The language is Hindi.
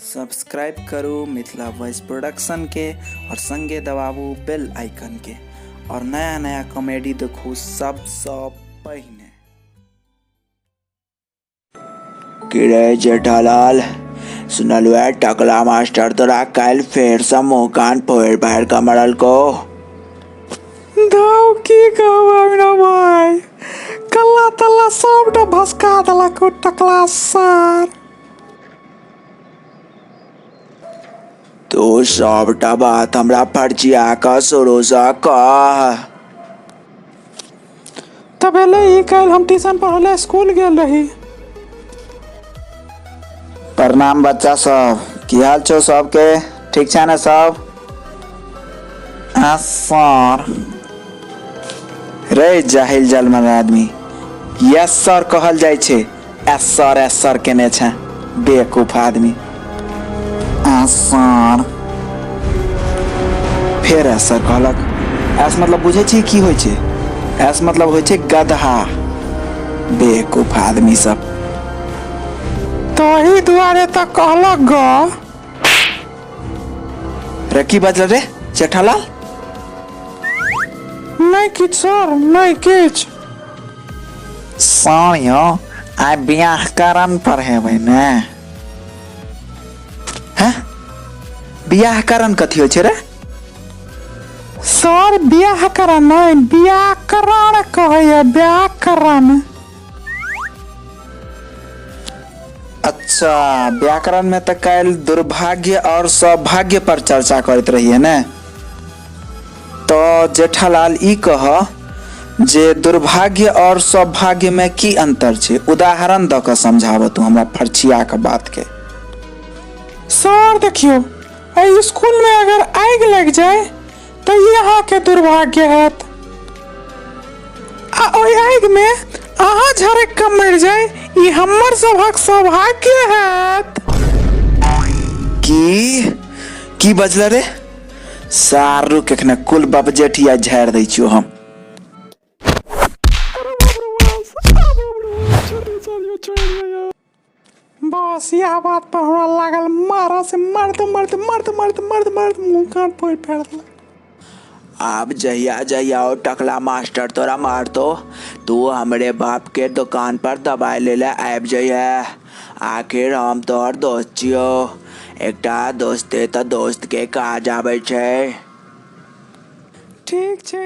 सब्सक्राइब करो मिथिला वॉइस प्रोडक्शन के और संगे दबाबू बेल आइकन के और नया नया कॉमेडी देखू सबसे पहले। किरे जेठालाल सुनलुए टकला मास्टर तोरा कल फेर से मुँह कान फोड़ फाड़ के मरल को। दाऊ की कहू अमीना भाई, कल्ला तल्ला सबटा भसका देलक टकला सर। तू सबटा बात हमरा फर्जिया के शुरू से कह। तबेले ही कल हम ट्यूशन पढ़ले स्कूल गेल रही। प्रणाम बच्चा सब, की हाल छो सबके? ठीक छै ने सब? सर रे जाहिल जलमन आदमी, यस सर कहल जाइ छै, एस सर केने छै बेवकूफ आदमी। सर फेर एस सर कहलक। एस मतलब बुझे छी की होइ छै? एस मतलब होइ छै गधा। बेवकूफ आदमी सब। तही दुआरे त कहलक ग। रे की बजल रे जेठालाल? नहीं किछ सर, नहीं किछ। सर यो आइ बियाह करन पढ़ेबै ने? हैं? बियाह करन कथी होइ छै रे? सर बियाह करन नहीं, व्याकरण कहैया, व्याकरण। अच्छा, व्याकरण में तो कल दुर्भाग्य और सौभाग्य पर चर्चा करते रहिए ने। तो जेठालाल ई कह जे दुर्भाग्य और सौभाग्य में की अंतर छै? उदाहरण द के समझाब तू हमरा फर्चिया के बात के। सर देखियो, एहि स्कूल में अगर आग लग जाए तो यहाँ के दुर्भाग्य हैत, आ ओहि आग में अहाँ झरक के मर जाए ई हमर सभक सौभाग्य हैत। की बजल रे? सारू के एखने कुल बबजेठिया झाड़ दै छियो हम। बस यह बात पर हमरा लागल मारा से मर्द मुंह कान फोड़ फाड़ देलक। अब जहिया जहिया ओ टकला मास्टर तोरा मारतो, तू हमरे बाप के दुकान पर दवाई ले ले आबि जइहे। आखिर हम तोहर दोस्त छियो, एकटा दोस्ते तो दोस्त के काज आबै छै। ठीक छै।